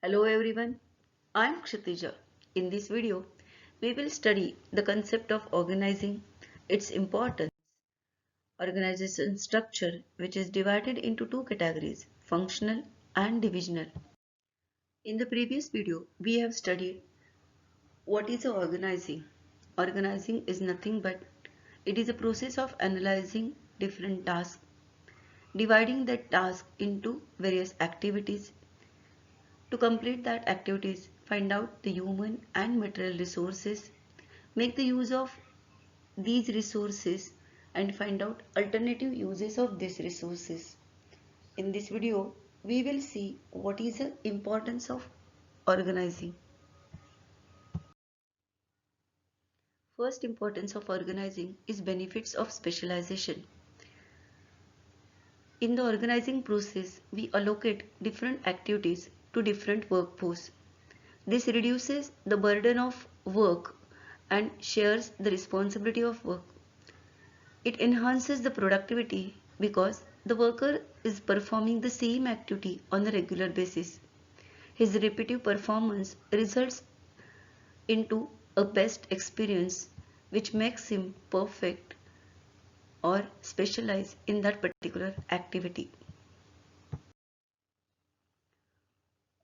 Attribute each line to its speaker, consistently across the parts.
Speaker 1: Hello everyone, I am Kshitija. In this video, we will study the concept of organizing, its importance, organization structure, which is divided into two categories, functional and divisional. In the previous video, we have studied what is organizing. Organizing is nothing but it is a process of analyzing different tasks, dividing that task into various activities. To complete that activities, find out the human and material resources, make the use of these resources and find out alternative uses of these resources. In this video, we will see what is the importance of organizing. First importance of organizing is benefits of specialization. In the organizing process, we allocate different activities to different workforce. This reduces the burden of work and shares the responsibility of work. It enhances the productivity because the worker is performing the same activity on a regular basis. His repetitive performance results into a best experience which makes him perfect or specialize in that particular activity.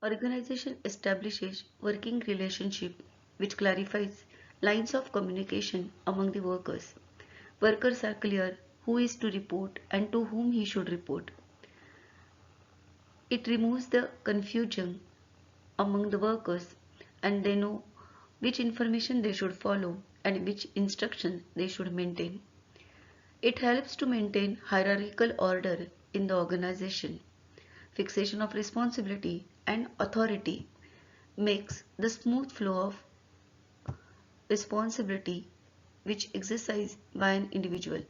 Speaker 1: Organization establishes working relationship which clarifies lines of communication among the workers. Workers are clear who is to report and to whom he should report. It removes the confusion among the workers and they know which information they should follow and which instruction they should maintain. It helps to maintain hierarchical order in the organization. Fixation of responsibility and authority makes the smooth flow of responsibility which exercised by an individual.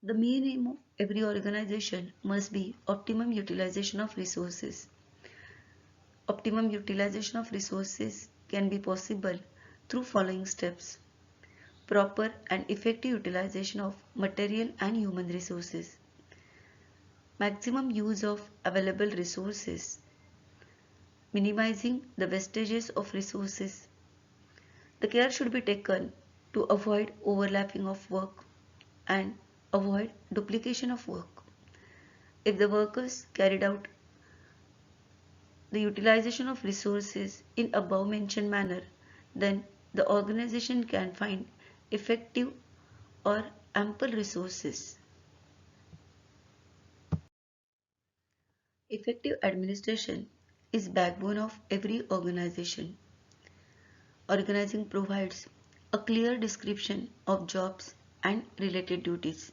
Speaker 1: The main aim of every organization must be optimum utilization of resources. Optimum utilization of resources can be possible through following steps. Proper and effective utilization of material and human resources. Maximum use of available resources. Minimizing the wastages of resources. The care should be taken to avoid overlapping of work and avoid duplication of work. If the workers carried out the utilization of resources in above mentioned manner, then the organization can find effective or ample resources. Effective administration is backbone of every organization. Organizing provides a clear description of jobs and related duties.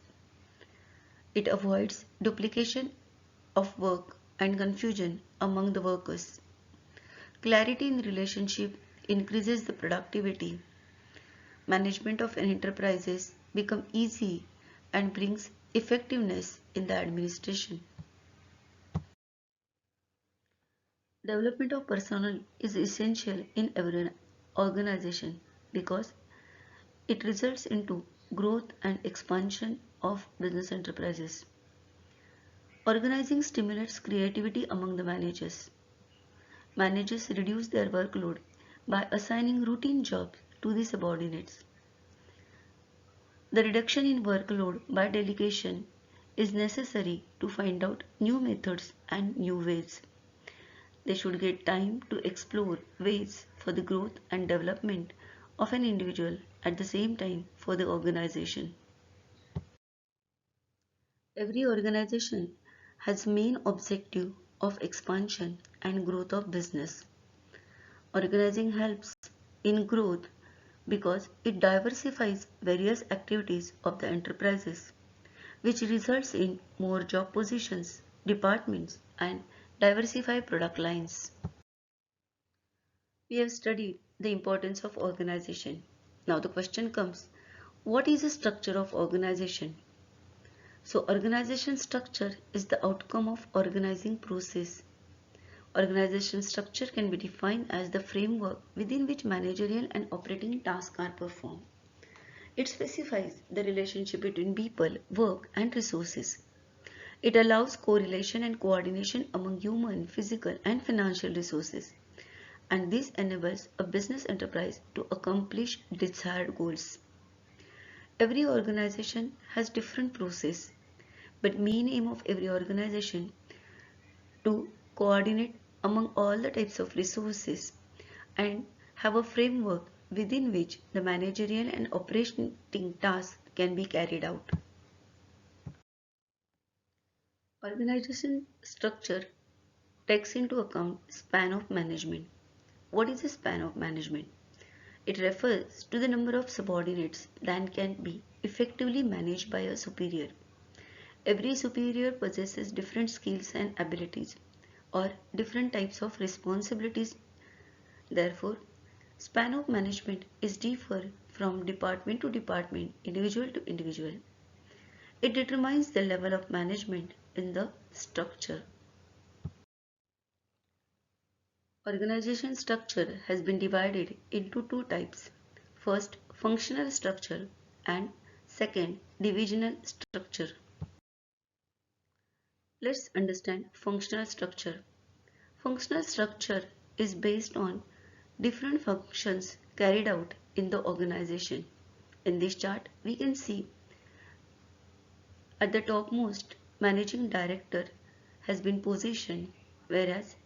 Speaker 1: It avoids duplication of work and confusion among the workers. Clarity in relationship increases the productivity. Management of enterprises become easy and brings effectiveness in the administration. Development of personnel is essential in every organization because it results into growth and expansion of business enterprises. Organizing stimulates creativity among the managers. Managers reduce their workload by assigning routine jobs to the subordinates. The reduction in workload by delegation is necessary to find out new methods and new ways. They should get time to explore ways for the growth and development of an individual at the same time for the organization. Every organization has main objective of expansion and growth of business. Organizing helps in growth because it diversifies various activities of the enterprises, which results in more job positions, departments, and diversified product lines. We have studied the importance of organization. Now the question comes, what is the structure of organization? So organization structure is the outcome of organizing process. Organization structure can be defined as the framework within which managerial and operating tasks are performed. It specifies the relationship between people, work, and resources. It allows correlation and coordination among human, physical, and financial resources, and this enables a business enterprise to accomplish desired goals. Every organization has different process, but main aim of every organization to coordinate among all the types of resources and have a framework within which the managerial and operating tasks can be carried out. Organization structure takes into account span of management. What is the span of management? It refers to the number of subordinates that can be effectively managed by a superior. Every superior possesses different skills and abilities or different types of responsibilities. Therefore, span of management is differ from department to department, individual to individual. It determines the level of management in the structure. Organization structure has been divided into two types. First, functional structure and second, divisional structure. Let's understand functional structure. Functional structure is based on different functions carried out in the organization. In this chart, we can see at the topmost, managing director has been positioned, whereas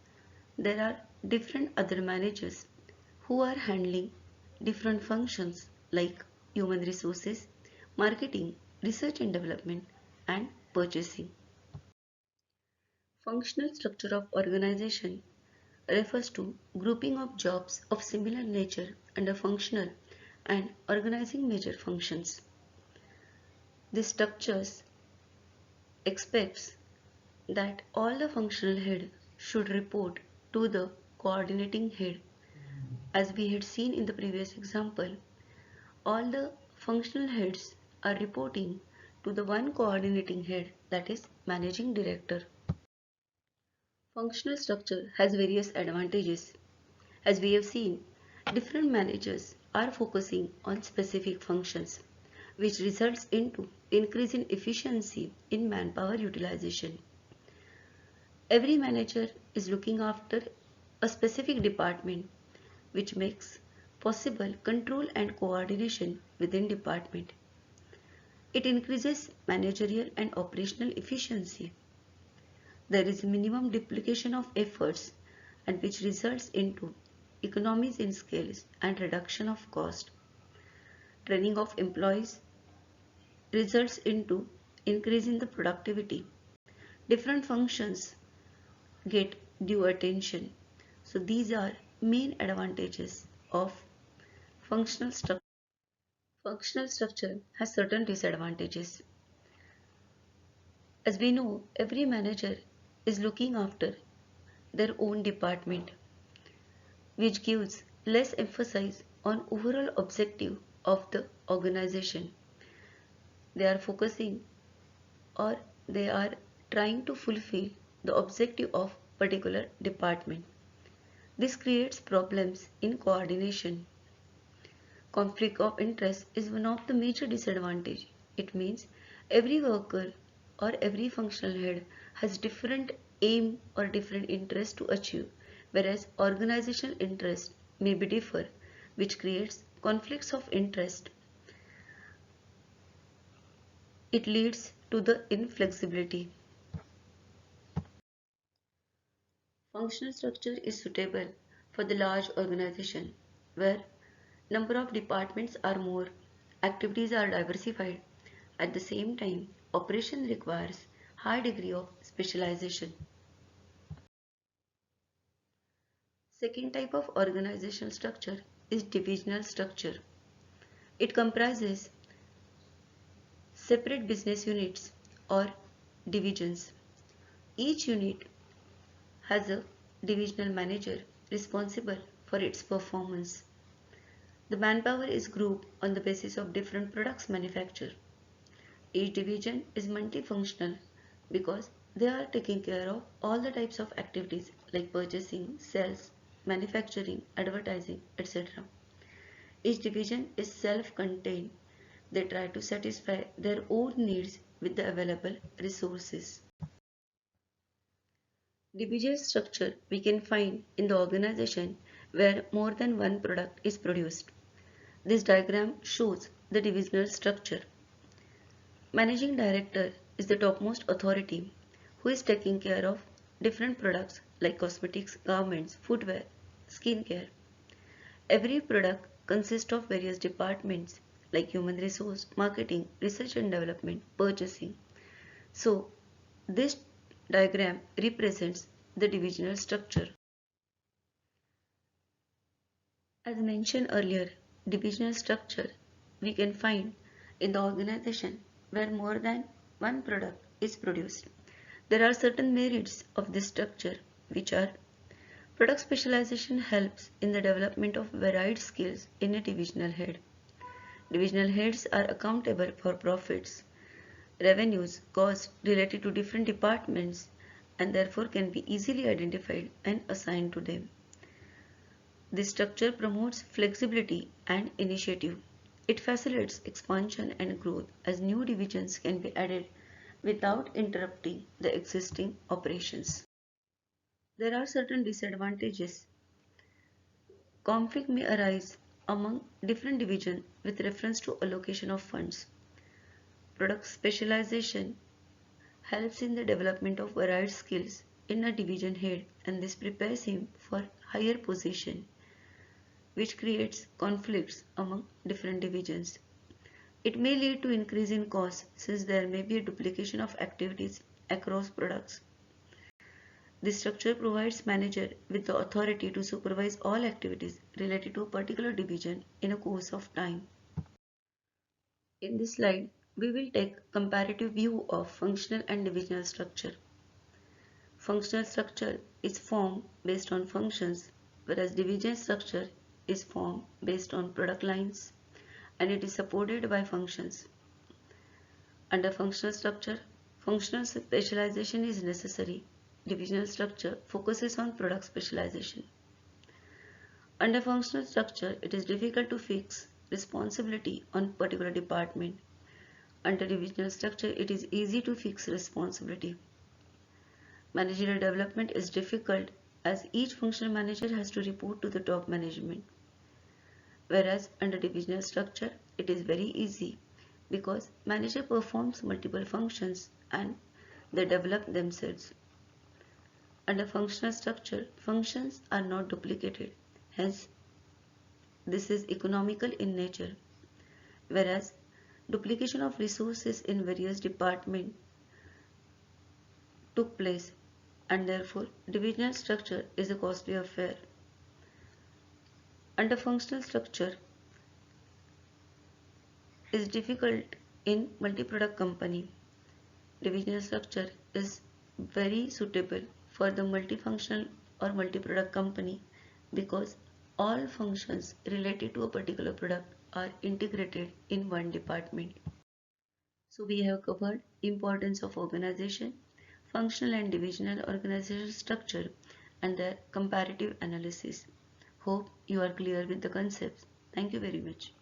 Speaker 1: there are different other managers who are handling different functions like human resources, marketing, research and development, and purchasing. Functional structure of organization refers to grouping of jobs of similar nature under functional and organizing major functions. These structures expects that all the functional head should report to the coordinating head. As we had seen in the previous example, all the functional heads are reporting to the one coordinating head, that is managing director. Functional structure has various advantages. As we have seen, different managers are focusing on specific functions, which results into increase in efficiency in manpower utilization. Every manager is looking after a specific department, which makes possible control and coordination within department. It increases managerial and operational efficiency. There is minimum duplication of efforts and which results into economies in scales and reduction of cost. Training of employees results into increase in the productivity. Different functions get due attention. So these are main advantages of functional structure. Functional structure has certain disadvantages. As we know, every manager is looking after their own department, which gives less emphasis on overall objective of the organization. They are focusing or they are trying to fulfill the objective of particular department. This creates problems in coordination. Conflict of interest is one of the major disadvantages. It means every worker or every functional head has different aim or different interest to achieve, whereas organizational interest may be differ, which creates conflicts of interest. It leads to the inflexibility. Functional structure is suitable for the large organization where number of departments are more, activities are diversified. At the same time, operation requires high degree of specialization. Second type of organizational structure is divisional structure. It comprises separate business units or divisions. Each unit has a divisional manager responsible for its performance. The manpower is grouped on the basis of different products manufactured. Each division is multifunctional because they are taking care of all the types of activities like purchasing, sales, manufacturing, advertising, etc. Each division is self-contained. They try to satisfy their own needs with the available resources. Divisional structure we can find in the organization where more than one product is produced. This diagram shows the divisional structure. Managing director is the topmost authority who is taking care of different products like cosmetics, garments, footwear, skincare. Every product consists of various departments like human resource, marketing, research and development, purchasing. So, this diagram represents the divisional structure. As mentioned earlier, divisional structure we can find in the organization where more than one product is produced. There are certain merits of this structure which are: product specialization helps in the development of varied skills in a divisional head. Divisional heads are accountable for profits, revenues, costs related to different departments and therefore can be easily identified and assigned to them. This structure promotes flexibility and initiative. It facilitates expansion and growth as new divisions can be added without interrupting the existing operations. There are certain disadvantages. Conflict may arise among different divisions with reference to allocation of funds. Product specialization helps in the development of varied skills in a division head, and this prepares him for higher position, which creates conflicts among different divisions. It may lead to increase in costs since there may be a duplication of activities across products. This structure provides manager with the authority to supervise all activities related to a particular division in a course of time. In this slide, we will take comparative view of functional and divisional structure. Functional structure is formed based on functions, whereas division structure is formed based on product lines and it is supported by functions. Under functional structure, functional specialization is necessary. Divisional structure focuses on product specialization. Under functional structure, it is difficult to fix responsibility on particular department. Under divisional structure, it is easy to fix responsibility. Managerial development is difficult as each functional manager has to report to the top management. Whereas under divisional structure, it is very easy because manager performs multiple functions and they develop themselves. Under functional structure, functions are not duplicated, hence this is economical in nature, whereas duplication of resources in various departments took place and therefore divisional structure is a costly affair. Under functional structure is difficult in multi-product company. Divisional structure is very suitable for the multifunctional or multi-product company because all functions related to a particular product are integrated in one department. So we have covered importance of organization, functional and divisional organizational structure and their comparative analysis. Hope you are clear with the concepts. Thank you very much.